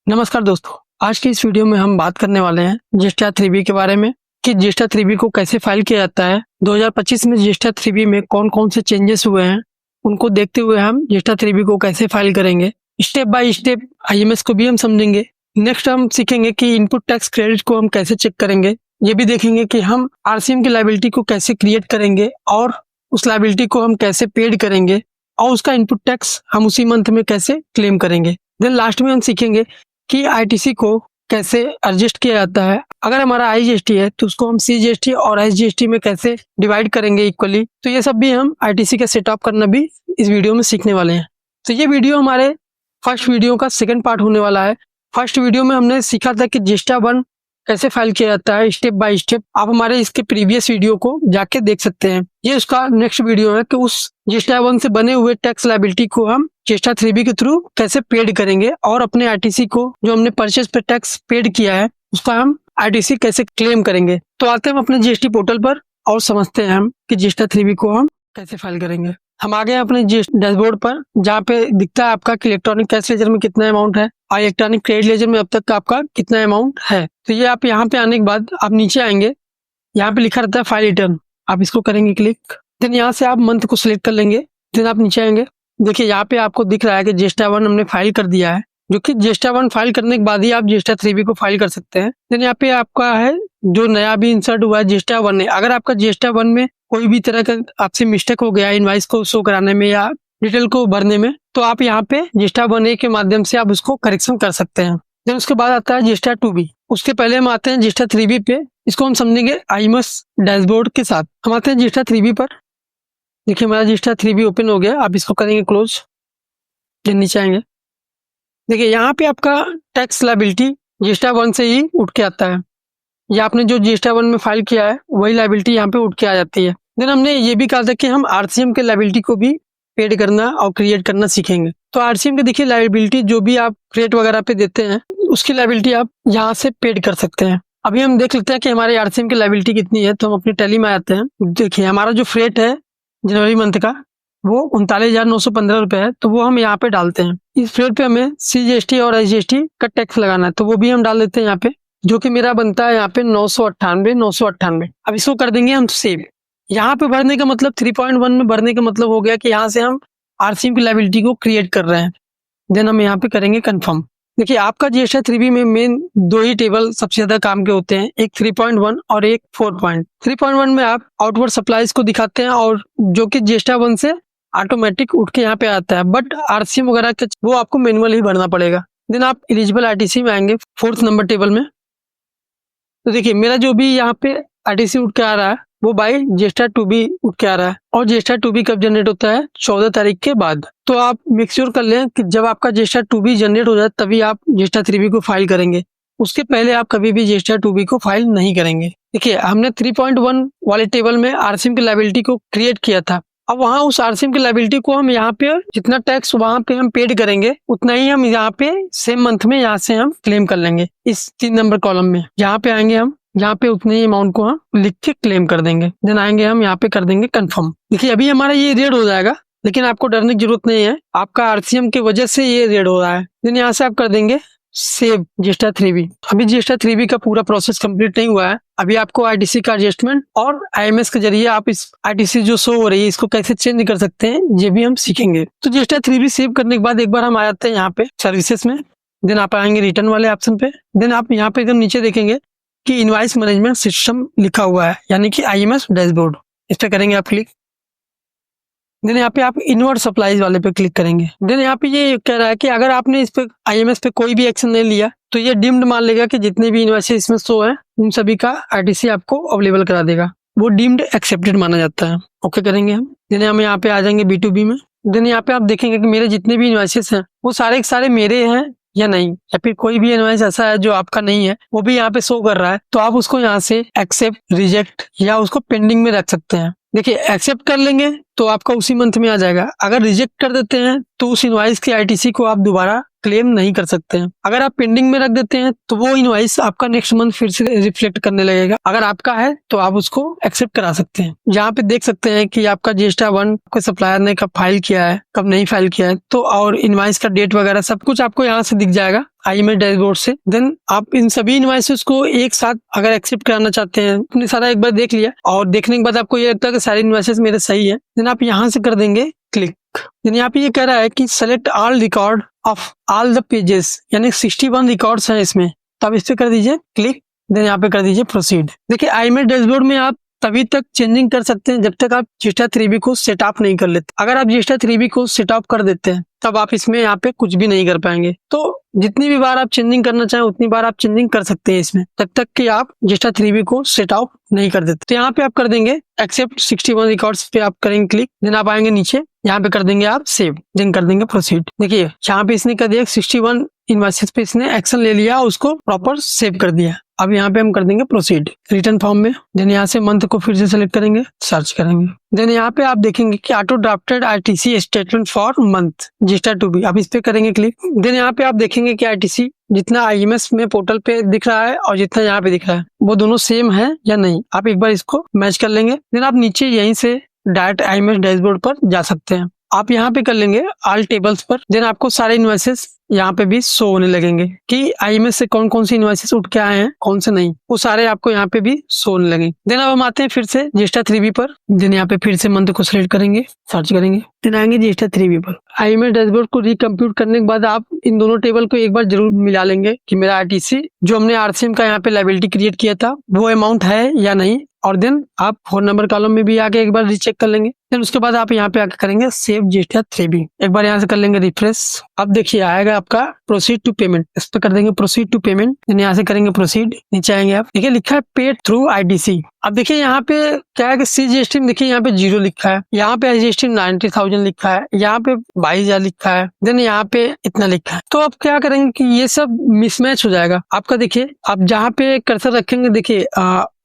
नमस्कार दोस्तों, आज की इस वीडियो में हम बात करने वाले हैं GSTR 3B के बारे में कि GSTR 3B को कैसे फाइल किया जाता है। 2025 में GSTR 3B में कौन कौन से चेंजेस हुए हैं, उनको देखते हुए हम GSTR 3B को कैसे फाइल करेंगे। स्टेप बाय स्टेप IMS को भी हम समझेंगे। नेक्स्ट हम सीखेंगे कि इनपुट टैक्स क्रेडिट को हम कैसे चेक करेंगे। ये भी देखेंगे कि हम RCM की लायबिलिटी को कैसे क्रिएट करेंगे और उस लायबिलिटी को हम कैसे पेड करेंगे और उसका इनपुट टैक्स हम उसी मंथ में कैसे क्लेम करेंगे। देन लास्ट में हम सीखेंगे कि ITC को कैसे एडजस्ट किया जाता है। अगर हमारा IGST है तो उसको हम CGST और SGST में कैसे डिवाइड करेंगे इक्वली। तो ये सब भी हम ITC का सेटअप करना भी इस वीडियो में सीखने वाले हैं। तो ये वीडियो हमारे फर्स्ट वीडियो का सेकंड पार्ट होने वाला है। फर्स्ट वीडियो में हमने सीखा था कि GSTR 1 कैसे फाइल किया जाता है स्टेप बाय स्टेप। आप हमारे इसके प्रीवियस वीडियो को जाके देख सकते हैं। ये उसका नेक्स्ट वीडियो है कि उस GSTR 1 से बने हुए टैक्स लायबिलिटी को हम GSTR 3B के थ्रू कैसे पेड करेंगे और अपने ITC को जो हमने परचेज पे टैक्स पेड किया है उसका हम ITC कैसे क्लेम करेंगे। तो आते हैं अपने GST पोर्टल पर और समझते हैं हम कि GSTR 3B को हम कैसे फाइल करेंगे। हम आ गए अपने GST डैशबोर्ड पर, जहाँ पे दिखता है आपका कि इलेक्ट्रॉनिक कैश लेजर में कितना अमाउंट है और इलेक्ट्रॉनिक क्रेडिट लेजर में अब तक का आपका कितना अमाउंट है। तो ये आप यहाँ पे आने के बाद आप नीचे आएंगे, यहाँ पे लिखा रहता है फाइल रिटर्न, आप इसको करेंगे क्लिक। देन यहाँ से आप मंथ को सिलेक्ट कर लेंगे। देन आप नीचे आएंगे, देखिए यहाँ पे आपको दिख रहा है कि GSTR 1 हमने फाइल कर दिया है, जो कि GSTR 1 फाइल करने के बाद ही आप GSTR 3B को फाइल कर सकते हैं। देन यहाँ पे आपका है जो नया भी इंसर्ट हुआ है GSTR 1 है। अगर आपका GSTR 1 में कोई भी तरह का आपसे मिस्टेक हो गया इनवाइस को शो कराने में या डिटेल को भरने में, तो आप यहाँ पे GSTR 1A के माध्यम से आप उसको करेक्शन कर सकते हैं। देन उसके बाद आता है GSTR 2B। उसके पहले हम आते हैं GSTR 3B पे, इसको हम समझेंगे IMS डैशबोर्ड के साथ। हम आते हैं GSTR 3B पर। देखिए हमारा GSTR 3B ओपन हो गया, आप इसको करेंगे क्लोज। देन नीचे आएंगे, देखिए यहाँ पे आपका टैक्स लायबिलिटी GSTR 1 से ही उठ के आता है। या आपने जो GSTR 1 में फाइल किया है वही लायबिलिटी यहाँ पे उठ के आ जाती है। देन हमने ये भी कहा था कि हम RCM के लायबिलिटी को भी पेड करना और क्रिएट करना सीखेंगे। तो RCM के देखिए लायबिलिटी जो भी आप क्रेडिट वगैरह पे देते हैं उसकी लायबिलिटी आप यहाँ से पेड कर सकते हैं। अभी हम देख लेते हैं कि हमारे RCM की लायबिलिटी कितनी है। तो हम अपनी टैली में आते हैं। देखिए हमारा जो फ्रेट है जनवरी मंथ का वो 39,915 रुपए है, तो वो हम यहाँ पे डालते हैं। इस फ्रेट पे हमें CGST और SGST का टैक्स लगाना है, तो वो भी हम डाल देते हैं यहाँ पे, जो कि मेरा बनता है यहाँ पे 998। अब इसको कर देंगे हम सेव। यहाँ पे भरने का मतलब 3.1 में भरने का मतलब हो गया कि यहाँ से हम RCM की लायबिलिटी को क्रिएट कर रहे हैं। देन हम यहाँ पे करेंगे कंफर्म। देखिए आपका GSTR 3B में मेन दो ही टेबल सबसे ज्यादा काम के होते हैं, एक 3.1 और एक 4. 3.1 में आप आउटवर्ड सप्लाईज को दिखाते हैं और जो कि GSTR 1 से ऑटोमेटिक उठ के यहाँ पे आता है, बट RCM वगैरह वो आपको मैनुअल ही भरना पड़ेगा। देन आप एलिजिबल ITC में आएंगे 4th नंबर टेबल में। तो देखिए मेरा जो भी यहाँ पे ITC उठ के आ रहा है वो बाई GSTR 2B उठ के आ रहा है, और GSTR 2B कब जनरेट होता है 14 तारीख के बाद। तो आप मेक श्योर कर लें कि जब आपका GSTR 2B जनरेट हो जाए तभी आप GSTR 3B को फाइल करेंगे, उसके पहले आप कभी भी GSTR 2B को फाइल नहीं करेंगे। देखिए हमने 3.1 वाले टेबल में RCM की लायबिलिटी को क्रिएट किया था। अब वहाँ उस RCM की लायबिलिटी को हम यहाँ पे जितना टैक्स वहाँ पे हम पेड करेंगे उतना ही हम यहाँ पे सेम मंथ में यहाँ से हम क्लेम कर लेंगे। इस 3 नंबर कॉलम में यहाँ पे आएंगे, हम यहाँ पे उतने ही अमाउंट को हम लिख के क्लेम कर देंगे। देन आएंगे हम यहाँ पे कर देंगे कंफर्म। देखिए अभी हमारा ये रेड हो जाएगा, लेकिन आपको डरने की जरूरत नहीं है, आपका RCM की वजह से ये रेड हो रहा है। देन यहाँ से आप कर देंगे सेव GSTR 3B। अभी GSTR 3B का पूरा प्रोसेस कंप्लीट नहीं हुआ है। अभी आपको ITC का एडजस्टमेंट और IMS के जरिए आप इस ITC जो शो हो रही है इसको कैसे चेंज कर सकते हैं ये भी हम सीखेंगे। तो GSTR 3B सेव करने के बाद एक बार हम आ जाते हैं यहाँ पे सर्विसेज में। देन आप आएंगे रिटर्न वाले ऑप्शन पे। देन आप यहाँ पे एकदम नीचे देखेंगे कि इनवाइस मैनेजमेंट सिस्टम लिखा हुआ है, यानी कि IMS डैशबोर्ड, इस पे करेंगे आप क्लिक। देन यहाँ पे आप इनवर्ड सप्लाईज वाले पे क्लिक करेंगे। देन यहाँ पे ये कह रहा है कि अगर आपने इस पे IMS पे कोई भी एक्शन नहीं लिया तो ये डिम्ड मान लेगा कि जितने भी इनवॉइस इसमें शो है उन सभी का ITC आपको अवेलेबल करा देगा, वो डिम्ड एक्सेप्टेड माना जाता है। ओके करेंगे हम। देन हम यहाँ पे आ जाएंगे B2B में। देन यहाँ पे आप देखेंगे कि मेरे जितने भी इनवॉइसेस हैं वो सारे के सारे मेरे हैं या नहीं, या फिर कोई भी इनवॉइस ऐसा है जो आपका नहीं है वो भी यहाँ पे शो कर रहा है, तो आप उसको यहाँ से एक्सेप्ट, रिजेक्ट या उसको पेंडिंग में रख सकते हैं। देखिए एक्सेप्ट कर लेंगे तो आपका उसी मंथ में आ जाएगा, अगर रिजेक्ट कर देते हैं तो उस इनवॉइस की ITC को आप दोबारा क्लेम नहीं कर सकते हैं। अगर आप पेंडिंग में रख देते हैं तो वो इनवॉइस आपका नेक्स्ट मंथ फिर से रिफ्लेक्ट करने लगेगा। अगर आपका है तो आप उसको एक्सेप्ट करा सकते हैं। यहाँ पे देख सकते हैं कि आपका GST 1 को सप्लायर ने कब फाइल किया है, कब नहीं फाइल किया है, तो और इनवॉइस का डेट वगैरह सब कुछ आपको यहाँ से दिख जाएगा IMS डैशबोर्ड से। देन आप इन सभी इनवॉइसेस को एक साथ अगर एक्सेप्ट कराना चाहते हैं, आपने सारा एक बार देख लिया और देखने के बाद आपको ये लगता है कि सारे इनवॉइसेस मेरे सही है, देन आप यहाँ से कर देंगे क्लिक। देन यहाँ पे ये कह रहा है कि select all record of all the pages, यानी 61 रिकॉर्ड्स हैं इसमें, तो आप इस पे कर दीजिए क्लिक। देन यहाँ पे कर दीजिए प्रोसीड। देखिए IMS डैशबोर्ड में आप तभी तक चेंजिंग कर सकते हैं जब तक आप GST 3B को सेटअप नहीं कर लेते। अगर आप GST 3B को सेटअप कर देते हैं तब आप इसमें यहाँ पे कुछ भी नहीं कर पाएंगे। तो जितनी भी बार आप चेंजिंग करना चाहें उतनी बार आप चेंजिंग कर सकते हैं इसमें, तब तक कि आप GST 3B को सेटअप नहीं कर देते। तो यहाँ पे आप कर देंगे एक्सेप्ट 61 रिकॉर्ड्स पे आप करेंगे क्लिक। देन आप आएंगे नीचे, यहाँ पे कर देंगे आप सेव, देन कर देंगे प्रोसीड। देखिए यहाँ पे इसने कर दिया 61 इनवॉइसेस पे इसने एक्शन ले लिया, उसको प्रॉपर सेव कर दिया। अब यहाँ पे हम कर देंगे प्रोसीड रिटर्न फॉर्म में। देन यहाँ से मंथ को फिर से सेलेक्ट करेंगे, सर्च करेंगे। देन यहाँ पे आप देखेंगे कि auto drafted ITC statement for month GST 2B, आप इस पे करेंगे क्लिक। देन यहाँ पे आप देखेंगे कि ITC जितना IMS में पोर्टल पे दिख रहा है और जितना यहाँ पे दिख रहा है वो दोनों सेम है या नहीं, आप एक बार इसको मैच कर लेंगे। देन आप नीचे यहीं से डायरेक्ट IMS डैशबोर्ड पर जा सकते हैं। आप यहाँ पे कर लेंगे ऑल टेबल्स पर। देन आपको सारे इनवॉइसेस यहाँ पे भी शो होने लगेंगे कि IMS से कौन कौन सी इनवॉइसेस उठ के आए हैं, कौन से नहीं, वो सारे आपको यहाँ पे भी शो होने लगेंगे। देन अब हम आते हैं फिर से GST 3B पर। देन यहाँ पे फिर से मंथ को सिलेक्ट करेंगे, सर्च करेंगे, देन आएंगे GST 3B पर। IMS डैशबोर्ड को रिकम्प्यूट करने के बाद आप इन दोनों टेबल को एक बार जरूर मिला लेंगे कि मेरा ITC जो हमने RCM का यहाँ पे लायबिलिटी क्रिएट किया था वो अमाउंट है या नहीं, और देन आप फोन नंबर कॉलम में भी आके एक बार रीचेक कर लेंगे। देन उसके बाद आप यहाँ पे आके करेंगे सेव GST 3B, एक बार यहाँ से कर लेंगे रिफ्रेश। अब देखिए आएगा आपका प्रोसीड टू पेमेंट, इस पे कर देंगे प्रोसीड टू पेमेंट। देन यहाँ से करेंगे प्रोसीड, नीचे आएंगे आप देखिए लिखा है पेड थ्रू ITC। अब देखिए यहाँ पे क्या है कि CGST में देखिए यहाँ पे 0 लिखा है, यहाँ पे IGST 90,000 लिखा है, यहाँ पे 22,000 लिखा है, देन यहाँ पे इतना लिखा है। तो आप क्या करेंगे कि ये सब मिसमैच हो जाएगा आपका। देखिए आप जहाँ पे कर्सर रखेंगे, देखिए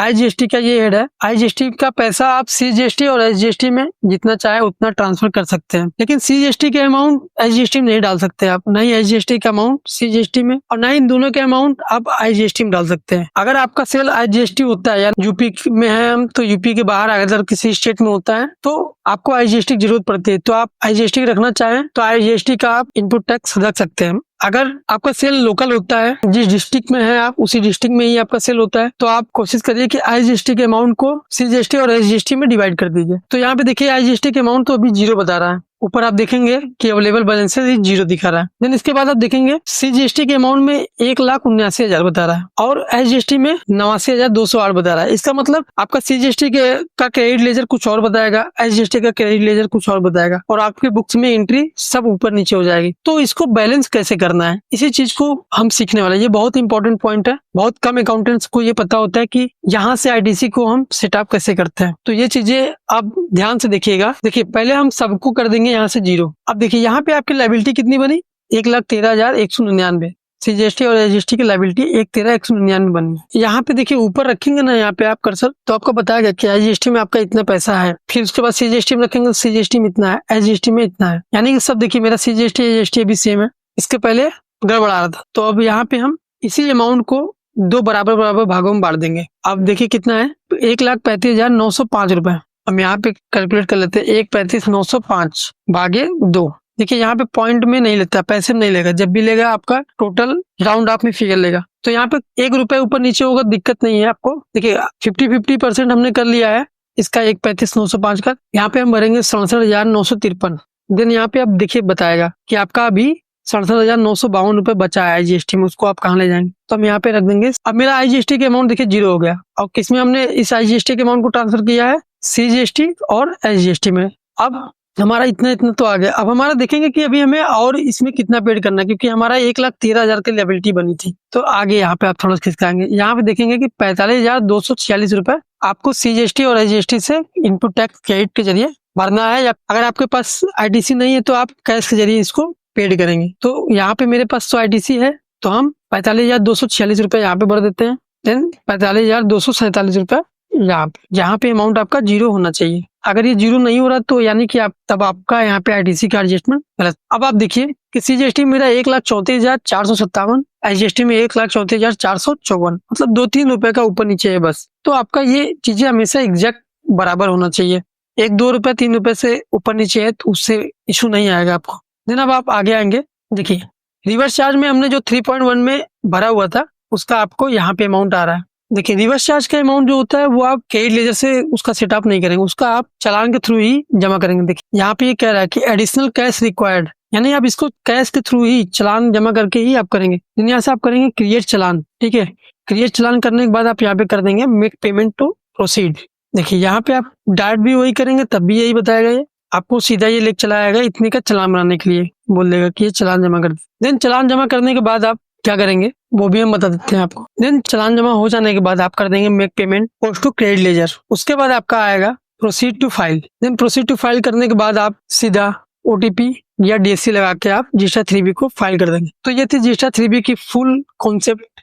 IGST का ये हेड है, IGST का पैसा आप CGST और SGST में जितना चाहे उतना ट्रांसफर कर सकते हैं, लेकिन CGST के अमाउंट SGST में नहीं डाल सकते आप, ना ही SGST का अमाउंट CGST में, और ना ही इन दोनों के अमाउंट आप IGST में डाल सकते हैं। अगर आपका सेल IGST होता है या यूपी में है हम तो यूपी के बाहर अगर किसी स्टेट में होता है तो आपको IGST की जरूरत पड़ती है, तो आप IGST रखना चाहें तो IGST का आप इनपुट टैक्स रख सकते हैं। अगर आपका सेल लोकल होता है, जिस डिस्ट्रिक्ट में है आप उसी डिस्ट्रिक्ट में ही आपका सेल होता है, तो आप कोशिश करिए कि IGST के अमाउंट को CGST और SGST में डिवाइड कर दीजिए। तो यहाँ पे देखिए IGST के अमाउंट तो अभी 0 बता रहा है, ऊपर आप देखेंगे कि अवेलेबल बैलेंसेस 0 दिखा रहा है। देन इसके बाद आप देखेंगे CGST के अमाउंट में 1,79,000 बता रहा है और SGST में 89,208 बता रहा है। इसका मतलब आपका CGST का क्रेडिट लेजर कुछ और बताएगा, SGST का क्रेडिट लेजर कुछ और बताएगा, और आपके बुक्स में एंट्री सब ऊपर नीचे हो जाएगी। तो इसको बैलेंस कैसे करना है, इसी चीज को हम सीखने वाले हैं। ये बहुत इंपॉर्टेंट पॉइंट है, बहुत कम अकाउंटेंट्स को ये पता होता है कि यहाँ से ITC को हम सेटअप कैसे करते हैं। तो ये चीजें आप ध्यान से देखिएगा। देखिए पहले हम सबको कर देंगे यहाँ से 0। अब देखिए यहाँ पे आपकी लायबिलिटी कितनी बनी, 1,13,199। CGST और SGST की लायबिलिटी 1,13,199 बनी। यहाँ पे देखिए ऊपर रखेंगे ना यहाँ पे आप कर्सर, तो आपको बताएगा कि IGST में आपका इतना पैसा है, फिर उसके बाद CGST में रखेंगे तो CGST में इतना है, SGST में इतना है, यानी कि सब देखिए मेरा CGST SGST भी सेम है, इसके पहले गड़बड़ा रहा था। तो अब यहाँ पे हम इसी अमाउंट को 2 बराबर भागों में बांट देंगे। अब देखिए कितना है, 1,35,905 रुपए। हम यहाँ पे कैलकुलेट कर लेते हैं, 1,35,905 भागे 2। देखिए यहाँ पे पॉइंट में नहीं लेता, पैसे में नहीं लेगा, जब भी लेगा आपका टोटल राउंड ऑफ में फिगर लेगा। तो यहाँ पे 1 रुपए ऊपर नीचे होगा, दिक्कत नहीं है आपको। देखिए 50% हमने कर लिया है इसका 1,35,905 का। यहाँ पे हम भरेंगे 67,953। देन यहाँ पे अब देखिए बताएगा कि आपका अभी 67,952 रुपए बचा है IGST में, उसको आप कहाँ ले जाएंगे। तो हम यहाँ पे रख देंगे। अब मेरा IGST के अमाउंट देखिए 0 हो गया, और किसमें हमने इस IGST के अमाउंट को ट्रांसफर किया है, CGST और SGST में। अब हमारा इतना तो आ गया। अब हमारा देखेंगे कि अभी हमें और इसमें कितना पेड करना है, क्योंकि हमारा 1,13,000 की लायबिलिटी बनी थी। तो आगे यहाँ पे आप थोड़ा खिसकाएंगे, यहाँ पे देखेंगे कि 45,246 रुपए आपको CGST और SGST से इनपुट टैक्स क्रेडिट के जरिए भरना है, या अगर आपके पास ITC नहीं है तो आप कैश के जरिए इसको पेड करेंगे। तो यहाँ पे मेरे पास तो ITC है, तो हम 45,246 रुपए यहाँ पे भर देते हैं। देन 45,247 रुपए यहाँ पे अमाउंट आपका 0 होना चाहिए। अगर ये 0 नहीं हो रहा तो यानी कि तब आपका यहाँ पे आईटीसी का एडजस्टमेंट गलत। अब आप देखिए कि सीजीएसटी मेरा 1,34,457, एसजीएसटी में 1,34,454, मतलब 2-3 रुपए का ऊपर नीचे है बस। तो आपका ये चीजें हमेशा एग्जैक्ट बराबर होना चाहिए। 1-2 रुपए 3 रुपए से ऊपर नीचे है तो उससे इशू नहीं आएगा आपको। देन अब आप आगे आएंगे, देखिए रिवर्स चार्ज में हमने जो 3.1 में भरा हुआ था उसका आपको यहाँ पे अमाउंट आ रहा है। देखिए रिवर्स चार्ज का अमाउंट जो होता है वो आप क्रेडिट लेजर से उसका सेटअप नहीं करेंगे, उसका आप चालान के थ्रू ही जमा करेंगे। देखिए यहाँ पे ये कह रहा है कि एडिशनल कैश रिक्वायर्ड, यानी आप इसको कैश के थ्रू ही चालान जमा करके ही आप करेंगे। यहाँ से आप करेंगे क्रिएट चालान, ठीक है। क्रिएट चालान करने के बाद आप यहाँ पे कर देंगे मेक पेमेंट टू प्रोसीड। देखिए यहाँ पे आप डायरेक्ट भी वही करेंगे तब भी यही बताएगा, ये आपको सीधा ये लेके चला आएगा इतने का चालान बनाने के लिए, बोल देगा कि ये चालान जमा कर। देन चालान जमा करने के बाद आप क्या करेंगे वो भी हम बता देते हैं आपको। देन चालान जमा हो जाने के बाद आप कर देंगे make payment post to credit ledger. उसके बाद आपका आएगा proceed to file. Then proceed to file करने के बाद आप सीधा ओटीपी या डीएससी लगा के आप जीएसटी 3B को फाइल कर देंगे। तो ये थी जीएसटी 3B की फुल कॉन्सेप्ट।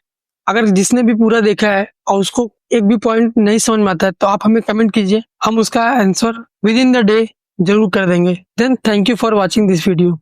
अगर जिसने भी पूरा देखा है और उसको एक भी पॉइंट नहीं समझ में आता है तो आप हमें कमेंट कीजिए, हम उसका answer within the day जरूर कर देंगे। Then thank you for watching this video.